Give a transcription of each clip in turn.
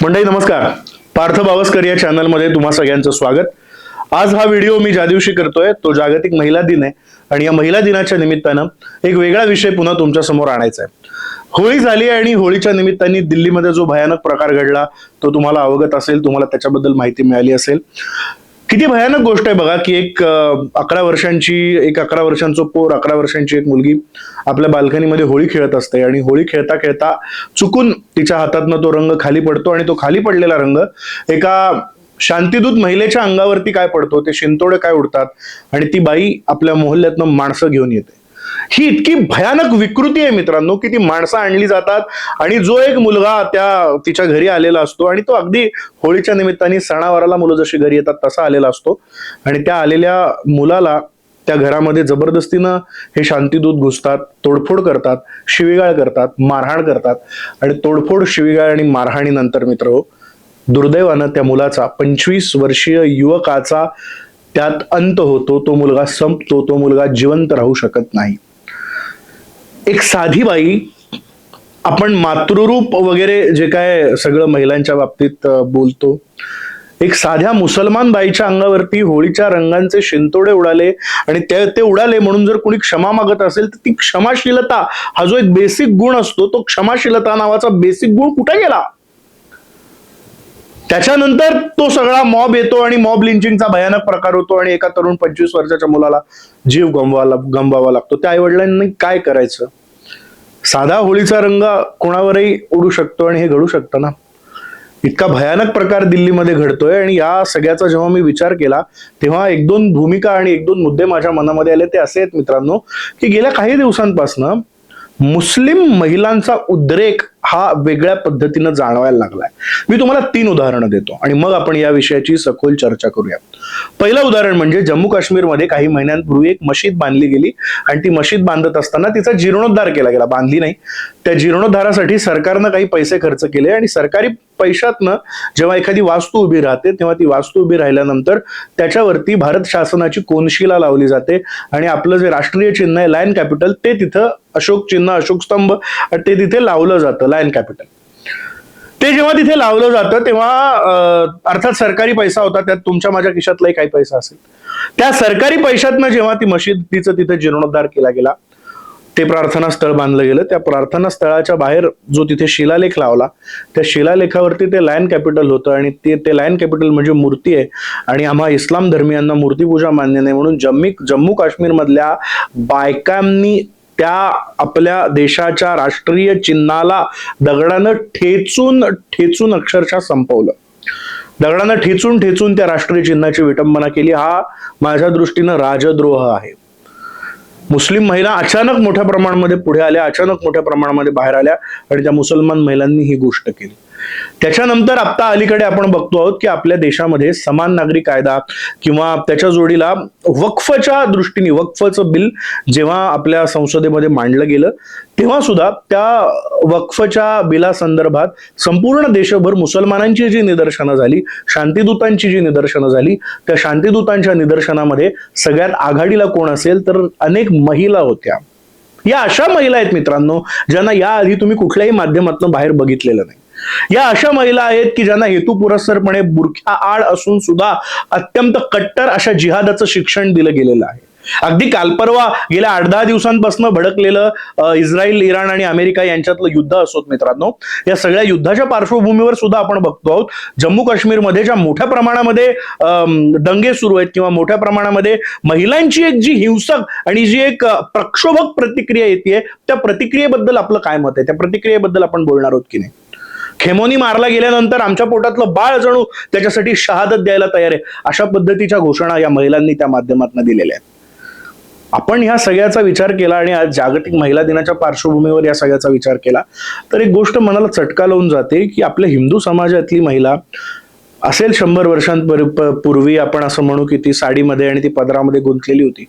मंडळी नमस्कार. पार्थ बावस्कर या चॅनलमध्ये तुम्हा सगळ्यांचं स्वागत. आज हा व्हिडिओ मी ज्या दिवशी करतोय तो जागतिक महिला दिन आहे आणि या महिला दिनाच्या निमित्तानं एक वेगळा विषय पुन्हा तुमच्या समोर आणायचा आहे. होळी झाली आणि होळीच्या निमित्ताने दिल्लीमध्ये जो भयानक प्रकार घडला तो तुम्हाला अवगत असेल, तुम्हाला त्याच्याबद्दल माहिती मिळाली असेल. किती भयानक गोष्ट आहे बघा की एक 11 वर्षांचं पोर, 11 वर्षांची एक मुलगी आपल्या बाल्कनीमध्ये होळी खेळत असते आणि होळी खेळता खेळता चुकून तिच्या हातातनं तो रंग खाली पडतो आणि तो खाली पडलेला रंग एका शांतीदूत महिलेच्या अंगावरती काय पडतो, ते शिंतोडे काय उडतात आणि ती बाई आपल्या मोहल्ल्यातनं माणसं घेऊन येते. ही इतकी भयानक विकृती आहे मित्रांनो की ती माणसं आणली जातात आणि जो एक मुलगा तिच्या घरी आलेला असतो आणि तो अगदी होळीच्या निमित्ताने सणावाराला मुलं जशी घरी येतात तसा आलेला असतो आणि त्या आलेल्या मुलाला त्या घरामध्ये जबरदस्तीनं हे शांतीदूत घुसतात, तोडफोड करतात, शिवीगाळ करतात, मारहाण करतात आणि तोडफोड, शिवीगाळ आणि मारहाणीनंतर मित्र दुर्दैवानं त्या मुलाचा 25 वर्षीय युवकाचा त्यात अंत होतो. तो मुलगा संपतो, तो मुलगा जिवंत राहू शकत नाही. एक साधी बाई, आपण मातृरूप वगैरे जे काय सगळं महिलांच्या बाबतीत बोलतो, एक साध्या मुसलमान बाईच्या अंगावरती होळीच्या रंगांचे शिंतोडे उडाले आणि ते उडाले म्हणून जर कोणी क्षमा मागत असेल तर ती क्षमाशीलता हा जो एक बेसिक गुण असतो, तो क्षमाशीलता नावाचा बेसिक गुण कुठे गेला? त्याच्यानंतर तो सगळा मॉब येतो आणि मॉब लिंचिंगचा भयानक प्रकार होतो आणि एका तरुण 25 वर्षाच्या मुलाला जीव गमवावा लागतो. त्या आईवडिलांनी काय करायचं? साधा होळीचा रंग कोणावरही उडू शकतो आणि हे घडू शकतं ना. इतका भयानक प्रकार दिल्लीमध्ये घडतोय आणि या सगळ्याचा जेव्हा मी विचार केला तेव्हा एक दोन भूमिका आणि एक दोन मुद्दे माझ्या मनामध्ये आले. ते असे आहेत मित्रांनो की गेल्या काही दिवसांपासून मुस्लिम महिलांचा उद्रेक हा वेगळ्या पद्धतीनं जाणवायला लागलाय. मी तुम्हाला 3 उदाहरणं देतो आणि मग आपण या विषयाची सखोल चर्चा करूया. पहिलं उदाहरण म्हणजे जम्मू काश्मीरमध्ये काही महिन्यांपूर्वी एक मशीद बांधली गेली आणि ती मशीद बांधत असताना तिचा जीर्णोद्धार केला गेला. बांधली नाही, त्या जीर्णोद्धारासाठी सरकारनं काही पैसे खर्च केले आणि सरकारी पैशातनं जेव्हा एखादी वास्तू उभी राहते तेव्हा ती वास्तू उभी राहिल्यानंतर त्याच्यावरती भारत शासनाची कोनशिला लावली जाते आणि आपलं जे राष्ट्रीय चिन्ह आहे लायन कॅपिटल, ते तिथं अशोक चिन्ह, अशोक स्तंभ ते तिथे लावलं जातं, लायन कॅपिटल. ते जेव्हा तिथे लावलं जातं तेव्हा अर्थात सरकारी पैसा होता, त्यात तुमच्या माझ्या खिशातलाही काही पैसा असेल. त्या सरकारी पैशातनं जेव्हा ती मशिदीचं तिथे जीर्णोद्धार केला गेला, ते प्रार्थना स्थळ बांधलं गेलं. त्या प्रार्थना स्थळाच्या बाहेर जो तिथे शिलालेख लावला त्या शिलालेखावरती ते लायन कॅपिटल होतं आणि ते लायन कॅपिटल म्हणजे मूर्ती आहे आणि आम्हा इस्लाम धर्मियांना मूर्तीपूजा मान्य नाही म्हणून जम्मू काश्मीर मधल्या बायकांनी त्या आपल्या देशाच्या राष्ट्रीय चिन्हाला दगडानं ठेचून अक्षरशः संपवलं. दगडानं ठेचून त्या राष्ट्रीय चिन्हाची विटंबना केली. हा माझ्या दृष्टीनं राजद्रोह आहे. मुस्लिम महिला अचानक मोठ्या प्रमाणामध्ये पुढे आल्या, अचानक मोठ्या प्रमाणामध्ये बाहेर आल्या आणि त्या मुसलमान महिलांनी ही गोष्ट केली. त्याच्यानंतर आता अलीकडे आपण बघतो आहोत की आपल्या देशामध्ये समान नागरी कायदा किंवा त्याच्या जोडीला वक्फच्या दृष्टीने वक्फचं बिल जेव्हा आपल्या संसदेमध्ये मांडलं गेलं तेव्हा सुद्धा त्या वक्फच्या बिलासंदर्भात संपूर्ण देशभर मुसलमानांची जी निदर्शनं झाली, शांतीदूतांची जी निदर्शनं झाली, त्या शांतीदूतांच्या निदर्शनामध्ये सगळ्यात आघाडीला कोण असेल तर अनेक महिला होत्या. या अशा महिला आहेत मित्रांनो ज्यांना याआधी तुम्ही कुठल्याही माध्यमातून बाहेर बघितलेलं नाही. या अशा महिला आहेत की ज्यांना हेतुपुरस्सरपणे बुरख्या आड असून सुद्धा अत्यंत कट्टर अशा जिहादाचं शिक्षण दिलं गेलेलं आहे. अगदी कालपरवा गेल्या 8-10 दिवसांपासून भडकलेलं इस्रायल, इराण आणि अमेरिका यांच्यातलं युद्ध असोत मित्रांनो, या सगळ्या युद्धाच्या पार्श्वभूमीवर सुद्धा आपण बघतो आहोत जम्मू काश्मीरमध्ये ज्या मोठ्या प्रमाणामध्ये दंगे सुरू आहेत किंवा मोठ्या प्रमाणामध्ये महिलांची एक जी हिंसक आणि जी एक प्रक्षोभक प्रतिक्रिया येते, त्या प्रतिक्रियेबद्दल आपलं काय मत आहे? त्या प्रतिक्रियेबद्दल आपण बोलणार आहोत की नाही? खेमोनी मारला गेल्यानंतर आमच्या पोटातलं बाळ जणू त्याच्यासाठी शहादत द्यायला तयार आहे, अशा पद्धतीच्या घोषणा या महिलांनी त्या माध्यमातून दिलेल्या आहेत. आपण ह्या सगळ्याचा विचार केला आणि आज जागतिक महिला दिनाच्या पार्श्वभूमीवर या सगळ्याचा विचार केला तर एक गोष्ट मनाला चटका लावून जाते की आपल्या हिंदू समाजातली महिला असेल 100 वर्षांपूर्वी आपण असं म्हणू की ती साडीमध्ये आणि ती पदरामध्ये गुंतलेली होती.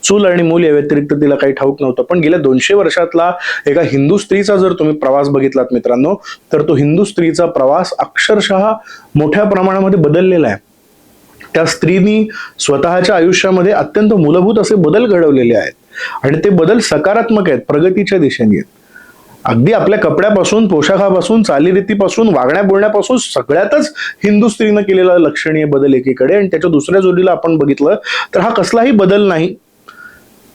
चूल आणि मूल या व्यतिरिक्त तिला काही ठाऊक नव्हतं. पण गेल्या 200 वर्षातला एका हिंदू स्त्रीचा जर तुम्ही प्रवास बघितलात मित्रांनो तर तो हिंदू स्त्रीचा प्रवास अक्षरशः मोठ्या प्रमाणामध्ये बदललेला आहे. त्या स्त्रीनी स्वतःच्या आयुष्यामध्ये अत्यंत मूलभूत असे बदल घडवलेले आहेत आणि ते बदल सकारात्मक आहेत, प्रगतीच्या दिशेने आहेत. अगदी आपल्या कपड्यापासून, पोशाखापासून, चालीरीतीपासून, वागण्या बोलण्यापासून सगळ्यातच हिंदू स्त्रीनं केलेला लक्षणीय बदल एकीकडे, आणि त्याच्या दुसऱ्या जोडीला आपण बघितलं तर हा कसलाही बदल नाही.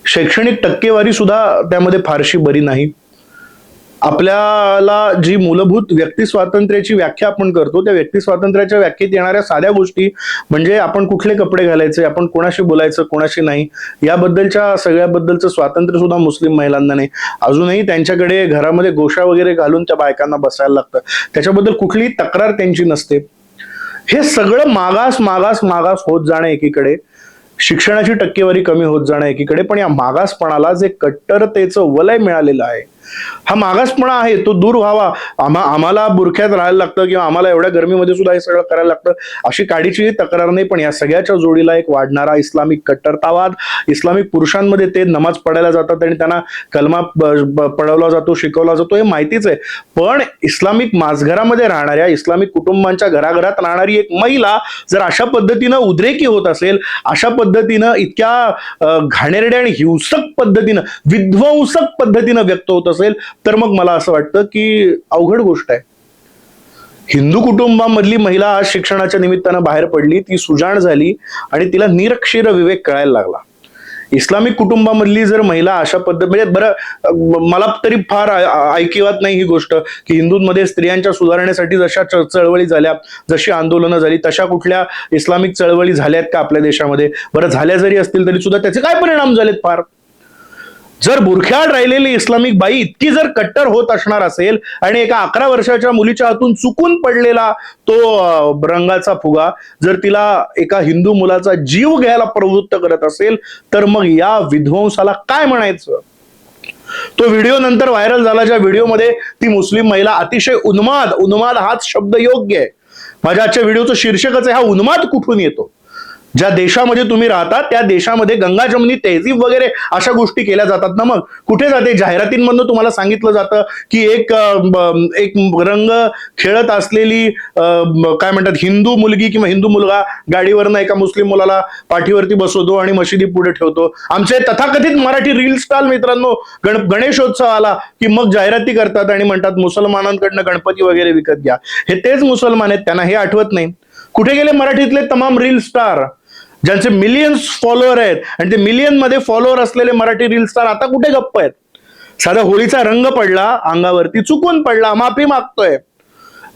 शैक्षणिक टक्केवारी सुद्धा त्यामध्ये फारशी बरी नाही. आपल्याला जी मूलभूत व्यक्ती स्वातंत्र्याची व्याख्या आपण करतो, त्या व्यक्ती स्वातंत्र्याच्या व्याख्येत येणाऱ्या साध्या गोष्टी म्हणजे आपण कुठले कपडे घालायचे, आपण कोणाशी बोलायचं, कोणाशी नाही, याबद्दलच्या सगळ्याबद्दलचं स्वातंत्र्य सुद्धा मुस्लिम महिलांना नाही. अजूनही त्यांच्याकडे घरामध्ये गोशा वगैरे घालून त्या बायकांना बसायला लागतं, त्याच्याबद्दल कुठलीही तक्रार त्यांची नसते. हे सगळं मागास मागास मागास होत जाणं एकीकडे, शिक्षणाची टक्केवारी कमी होत जाणं एकीकडे, पण या मागासपणाला जे कट्टरतेचं वलय मिळालेलं आहे, हा मागासपणा आहे तो दूर व्हावा. आम्हाला बुरख्यात राहायला लागतं किंवा आम्हाला एवढ्या गरमीमध्ये सुद्धा हे सगळं करायला लागतं अशी काडीची तक्रार नाही, पण या सगळ्याच्या जोडीला एक वाढणारा इस्लामिक कट्टरतावाद, इस्लामिक पुरुषांमध्ये ते नमाज पडायला जातात आणि त्यांना कलमा पडवला जातो, शिकवला जातो, हे माहितीच आहे. पण इस्लामिक माझघरामध्ये राहणाऱ्या, इस्लामिक कुटुंबांच्या घराघरात राहणारी एक महिला जर अशा पद्धतीनं उद्रेकी होत असेल, अशा पद्धतीनं इतक्या घाणेरड्या आणि हिंसक पद्धतीनं, विध्वंसक पद्धतीनं व्यक्त होत असेल, तर मग मला असं वाटतं की अवघड गोष्ट आहे. हिंदू कुटुंबामधली महिला आज शिक्षणाच्या निमित्तानं बाहेर पडली, ती सुजाण झाली आणि तिला निरक्षीर विवेक कळायला लागला. इस्लामिक कुटुंबामधली जर महिला अशा म्हणजे बरं, मला तरी फार ऐकिवात नाही ही गोष्ट की हिंदूंमध्ये स्त्रियांच्या सुधारणेसाठी जशा चळवळी झाल्या, जशी आंदोलनं झाली, तशा कुठल्या इस्लामिक चळवळी झाल्यात का आपल्या देशामध्ये? बरं, झाल्या जरी असतील तरी सुद्धा त्याचे काय परिणाम झालेत फार. जर बुरख्याआड राहिलेली इस्लामिक बाई इतकी जर कट्टर होत असणार असेल आणि एका 11 वर्षाच्या मुलीच्या हातून चुकून पडलेला तो रंगाचा फुगा जर तिला एका हिंदू मुलाचा जीव घ्यायला प्रवृत्त करत असेल, तर मग या विध्वंसाला काय म्हणायचं? तो व्हिडिओ नंतर व्हायरल झाला, ज्या व्हिडिओमध्ये ती मुस्लिम महिला अतिशय उन्माद, उन्माद हाच शब्द योग्य आहे, माझ्या आजच्या व्हिडिओचं शीर्षकच आहे, हा उन्माद कुठून येतो? ज्या देशामध्ये तुम्ही राहता त्या देशामध्ये गंगा जमनी तहजीब वगैरे अशा गोष्टी केल्या जातात ना, मग कुठे जाते? जाहिरातींमधून तुम्हाला सांगितलं जातं की एक रंग खेळत असलेली काय म्हणतात हिंदू मुलगी किंवा हिंदू मुलगा गाडीवरनं एका मुस्लिम मुलाला पाठीवरती बसवतो आणि मशिदी पुढे ठेवतो. आमचे तथाकथित मराठी रील स्टार मित्रांनो, गणेशोत्सव आला की मग जाहिराती करतात आणि म्हणतात मुसलमानांकडनं गणपती वगैरे विकत घ्या. हे तेच मुसलमान आहेत, त्यांना हे आठवत नाही. कुठे गेले मराठीतले तमाम रील स्टार ज्यांचे मिलियन्स फॉलोअर आहेत, आणि ते मिलियन मध्ये फॉलोअर असलेले मराठी रील स्टार आता कुठे गप्प आहेत? साधा होळीचा रंग पडला अंगावरती, चुकून पडला, माफी मागतोय,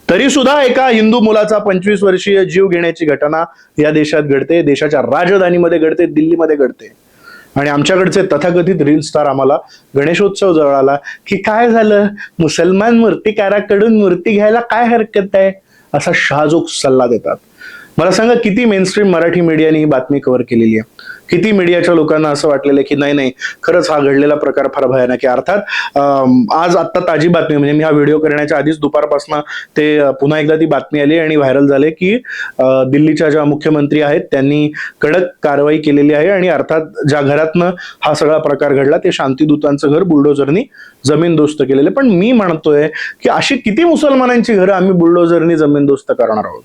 तरी सुद्धा एका हिंदू मुलाचा 25 वर्षीय जीव घेण्याची घटना या देशात घडते, देशाच्या राजधानीमध्ये घडते, दिल्लीमध्ये घडते. आणि आमच्याकडचे तथाकथित रील स्टार आम्हाला गणेशोत्सव जवळ आला की काय झालं, मुसलमान मूर्तिकाराकडून मूर्ती घ्यायला काय हरकत आहे, असा शहाजोग सल्ला देतात. मला सांगा, किती मेनस्ट्रीम मराठी मीडियाने ही बातमी कव्हर केलेली आहे? किती मीडियाच्या लोकांना असं वाटलेलं आहे की नाही खरंच हा घडलेला प्रकार फार भयानक आहे? अर्थात आज आत्ता ताजी बातमी, म्हणजे मी हा व्हिडिओ करण्याच्या आधीच दुपारपासून ते पुन्हा एकदा ती बातमी आली आणि व्हायरल झाले की दिल्लीच्या ज्या मुख्यमंत्री आहेत त्यांनी कडक कारवाई केलेली आहे, आणि अर्थात ज्या घरातनं हा सगळा प्रकार घडला ते शांतिदूतांचं घर बुलडोझरनी जमीनदोस्त केलेलं. पण मी म्हणतोय की अशी किती मुसलमानांची घरं आम्ही बुलडोझरनी जमीनदोस्त करणार आहोत?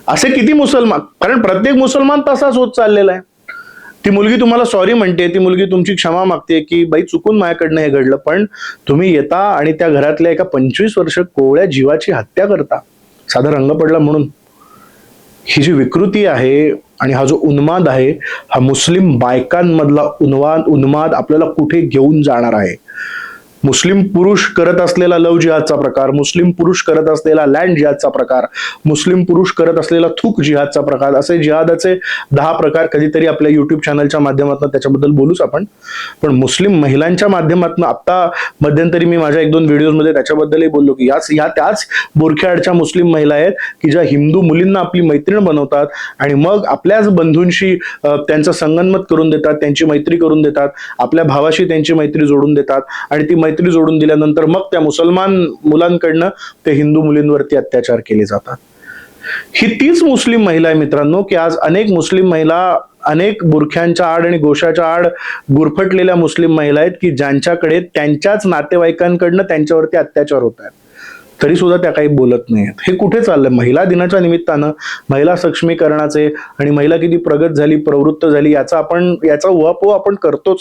असे किती मुसलमान? कारण प्रत्येक मुसलमान तसाच होत चाललेला आहे. ती मुलगी तुम्हाला सॉरी म्हणते, ती मुलगी तुमची क्षमा मागते की बाई चुकून माझ्याकडनं हे घडलं, पण तुम्ही येता आणि त्या घरातल्या एका 25 वर्ष कोवळ्या जीवाची हत्या करता साधा रंग पडला म्हणून. ही जी विकृती आहे आणि हा जो उन्माद आहे, हा मुस्लिम बायकांमधला उन्माद आपल्याला कुठे घेऊन जाणार आहे? मुस्लिम पुरुष करत असलेला लव जिहादचा प्रकार, मुस्लिम पुरुष करत असलेला लँड जिहादचा प्रकार, मुस्लिम पुरुष करत असलेला थूक जिहादचा प्रकार, असे जिहादाचे 10 प्रकार कधीतरी आपल्या युट्यूब चॅनलच्या माध्यमातून त्याच्याबद्दल बोलूच आपण. पण मुस्लिम महिलांच्या माध्यमातून आता मध्यंतरी मी माझ्या 1-2 व्हिडिओमध्ये त्याच्याबद्दलही बोललो की या त्याच बोरख्याआडच्या मुस्लिम महिला आहेत की ज्या हिंदू मुलींना आपली मैत्रीण बनवतात आणि मग आपल्याच बंधूंशी त्यांचं संगनमत करून देतात, त्यांची मैत्री करून देतात, आपल्या भावाशी त्यांची मैत्री जोडून देतात, आणि ती मैत्री जोडून दिल्यानंतर मग त्या मुसलमान मुलांकडनं ते हिंदू मुलींवरती अत्याचार केले जातात. ही तीच मुस्लिम महिला आहे मित्रांनो की आज अनेक मुस्लिम महिला अनेक बुरख्यांच्या आड आणि गोशाच्या आड गुरफटलेल्या मुस्लिम महिला आहेत की ज्यांच्याकडे त्यांच्याच नातेवाईकांकडनं त्यांच्यावरती अत्याचार होत आहेत. तरी सुद्धा त्या काही बोलत नाहीत. हे कुठे चाललंय? महिला दिनाच्या निमित्तानं महिला सक्षमीकरणाचे आणि महिला किती प्रगत झाली, प्रवृत्त झाली याचा उहापोह आपण करतोच.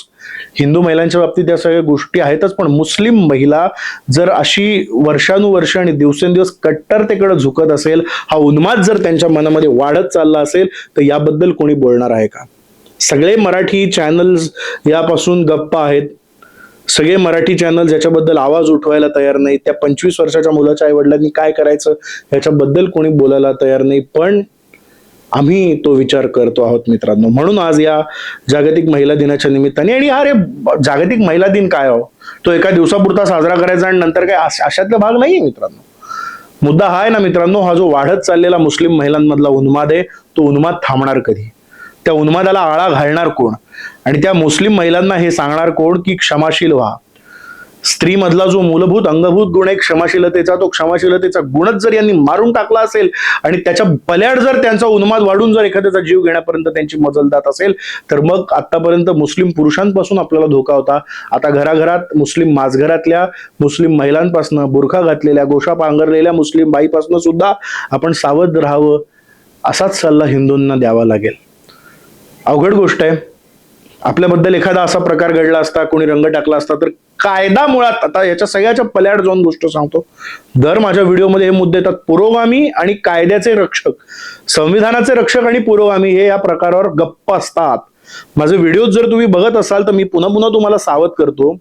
हिंदू महिलांच्या बाबतीत या सगळ्या गोष्टी आहेतच, पण मुस्लिम महिला जर अशी वर्षानुवर्ष आणि दिवसेंदिवस कट्टरतेकडे झुकत असेल, हा उन्माद जर त्यांच्या मनामध्ये वाढत चालला असेल, तर याबद्दल कोणी बोलणार आहे का? सगळे मराठी चॅनल्स यापासून गप्प आहेत. सगळे मराठी चॅनल याच्याबद्दल आवाज उठवायला तयार नाही. त्या 25 वर्षाच्या मुलाच्या आईवडिलांनी काय करायचं याच्याबद्दल कोणी बोलायला तयार नाही. पण आम्ही तो विचार करतो आहोत मित्रांनो. म्हणून आज या जागतिक महिला दिनाच्या निमित्ताने, आणि अरे जागतिक महिला दिन काय हो, तो एका दिवसापुरता साजरा करायचा आणि नंतर काय अशातला भाग नाहीये मित्रांनो. मुद्दा हा आहे ना मित्रांनो, हा जो वाढत चाललेला मुस्लिम महिलांमधला उन्माद आहे, तो उन्माद थांबणार कधी? त्या उन्मादाला आळा घालणार कोण? आणि त्या मुस्लिम महिलांना हे सांगणार कोण की क्षमाशील व्हा? स्त्री मधला जो मूलभूत अंगभूत गुण आहे क्षमाशीलतेचा, तो क्षमाशीलतेचा गुणच जर यांनी मारून टाकला असेल आणि त्याच्या पल्याड जर त्यांचा उन्माद वाढून जर एखाद्याचा जीव घेण्यापर्यंत त्यांची मजल जात असेल, तर मग आतापर्यंत मुस्लिम पुरुषांपासून आपल्याला धोका होता. आता घराघरात मुस्लिम माझघरातल्या मुस्लिम महिलांपासून, बुरखा घातलेल्या गोशा पांघरलेल्या मुस्लिम बाईपासून सुद्धा आपण सावध राहावं, असाच सल्ला हिंदूंना द्यावा लागेल. अवघड गोष्ट आहे. आपल्याबद्दल एखादा असा प्रकार घडला असता, कोणी रंग टाकला असता, तर कायदा मुळात, आता याच्या सगळ्याच्या पल्याड जाऊन गोष्ट सांगतो, दर माझ्या व्हिडिओमध्ये हे मुद्दे येतात. पुरोगामी आणि कायद्याचे रक्षक, संविधानाचे रक्षक आणि पुरोगामी हे या प्रकारावर गप्प असतात. माझे व्हिडिओ जर तुम्ही बघत असाल तर मी पुन्हा पुन्हा तुम्हाला सावध करतो.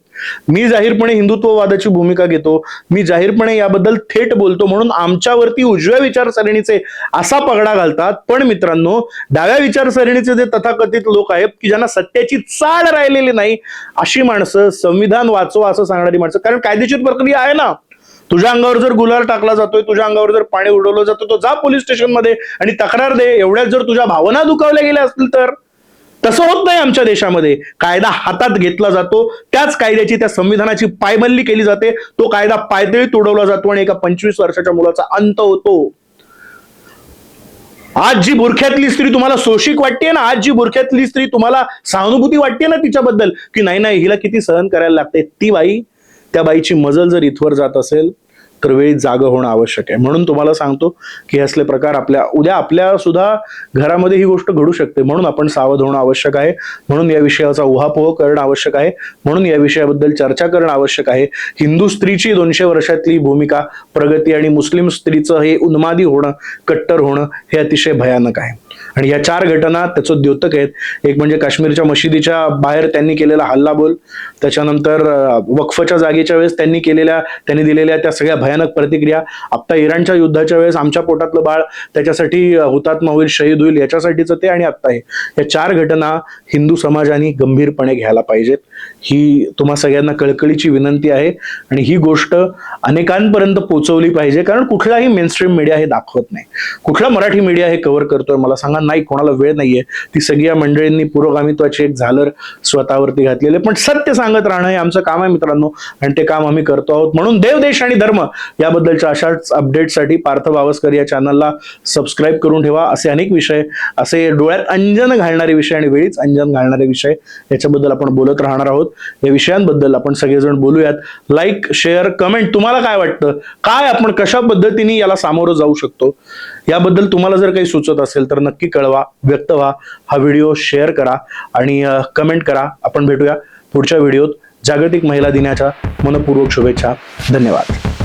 मी जाहीरपणे हिंदुत्ववादाची भूमिका घेतो, मी जाहीरपणे याबद्दल थेट बोलतो, म्हणून आमच्यावरती उजव्या विचारसरणीचे असा पगडा घालतात. पण मित्रांनो, डाव्या विचारसरणीचे जे तथाकथित लोक आहेत की ज्यांना सत्याची चाल राहिलेली नाही, अशी माणसं, संविधान वाचवा असं सांगणारी माणसं, कारण कायदेशीर प्रक्रिया आहे ना. तुझ्या अंगावर जर गुलाल टाकला जातोय, तुझ्या अंगावर जर पाणी उडवलं जातं, तो जा पोलीस स्टेशनमध्ये आणि तक्रार दे. एवढ्यात जर तुझ्या भावना दुखावल्या गेल्या असतील तर तसं होत नाही. आमच्या देशामध्ये कायदा हातात घेतला जातो, त्याच कायद्याची, त्या संविधानाची पायमल्ली केली जाते, तो कायदा पायदळीत उडवला जातो आणि एका 25 वर्षाच्या मुलाचा अंत होतो. आज जी बुरख्यातली स्त्री तुम्हाला सोशिक वाटते ना, आज जी बुरख्यातली स्त्री तुम्हाला सहानुभूती वाटते ना तिच्याबद्दल, की नाही नाही हिला किती सहन करायला लागते, ती बाई, त्या बाईची मजल जर इथवर जात असेल तर वेळी जागं होणं आवश्यक आहे. म्हणून तुम्हाला सांगतो की असले प्रकार उद्या आपल्या सुद्धा घरामध्ये ही गोष्ट घडू शकते. म्हणून आपण सावध होणं आवश्यक आहे. म्हणून या विषयाचा उहापोह करणं आवश्यक आहे. म्हणून या विषयाबद्दल चर्चा करणं आवश्यक आहे. हिंदू स्त्रीची 200 वर्षातली भूमिका, प्रगती आणि मुस्लिम स्त्रीचं हे उन्मादी होणं, कट्टर होणं हे अतिशय भयानक आहे. आणि या 4 घटना त्याचं द्योतक आहेत. एक म्हणजे काश्मीरच्या मशिदीच्या बाहेर त्यांनी केलेला हल्लाबोल, त्याच्यानंतर वक्फच्या जागेच्या वेळेस त्यांनी दिलेल्या त्या सगळ्या भयानक प्रतिक्रिया, आता इराणच्या युद्धाच्या वेळेस आमच्या पोटातलं बाळ त्याच्यासाठी हुतात्मा होईल, शहीद होईल, याच्यासाठीच ते, आणि आता हे, या 4 घटना हिंदू समाजाने गंभीरपणे घ्यायला पाहिजेत. ही तुम्हा सगळ्यांना कळकळीची विनंती आहे आणि ही गोष्ट अनेकांपर्यंत पोहोचवली पाहिजे. कारण कुठलाही मेनस्ट्रीम मीडिया हे दाखवत नाही, कुठला मराठी मीडिया हे कव्हर करतोय मला सांगा? नाही, कोणाला वेळ नाहीये. ती सगळ्या मंडळींनी पुरोगामित्वाची एक झालर स्वतःवरती घातलेले, पण सत्य सांगत राहणं हे आमचं काम आहे मित्रांनो, आणि ते काम आम्ही करतो आहोत. म्हणून देव, देश आणि धर्म याबद्दलच्या अशाच अपडेटसाठी पार्थ बावस्कर या चॅनलला सबस्क्राईब करून ठेवा. असे अनेक विषय, असे डोळ्यात अंजन घालणारे विषय आणि वेळीच अंजन घालणारे विषय, याच्याबद्दल आपण बोलत राहणार आहोत. या विषयांबद्दल आपण सगळेजण बोलूयात. लाईक, शेअर, कमेंट, तुम्हाला काय वाटतं, काय आपण कशा पद्धतीने याला सामोरं जाऊ शकतो, याबद्दल तुम्हाला जर काही सुचत असेल तर नक्की कळवा, व्यक्त व्हा. हा व्हिडिओ शेअर करा आणि कमेंट करा. आपण भेटूया पुढच्या व्हिडिओत. जागतिक महिला दिनाच्या मनपूर्वक शुभेच्छा. धन्यवाद.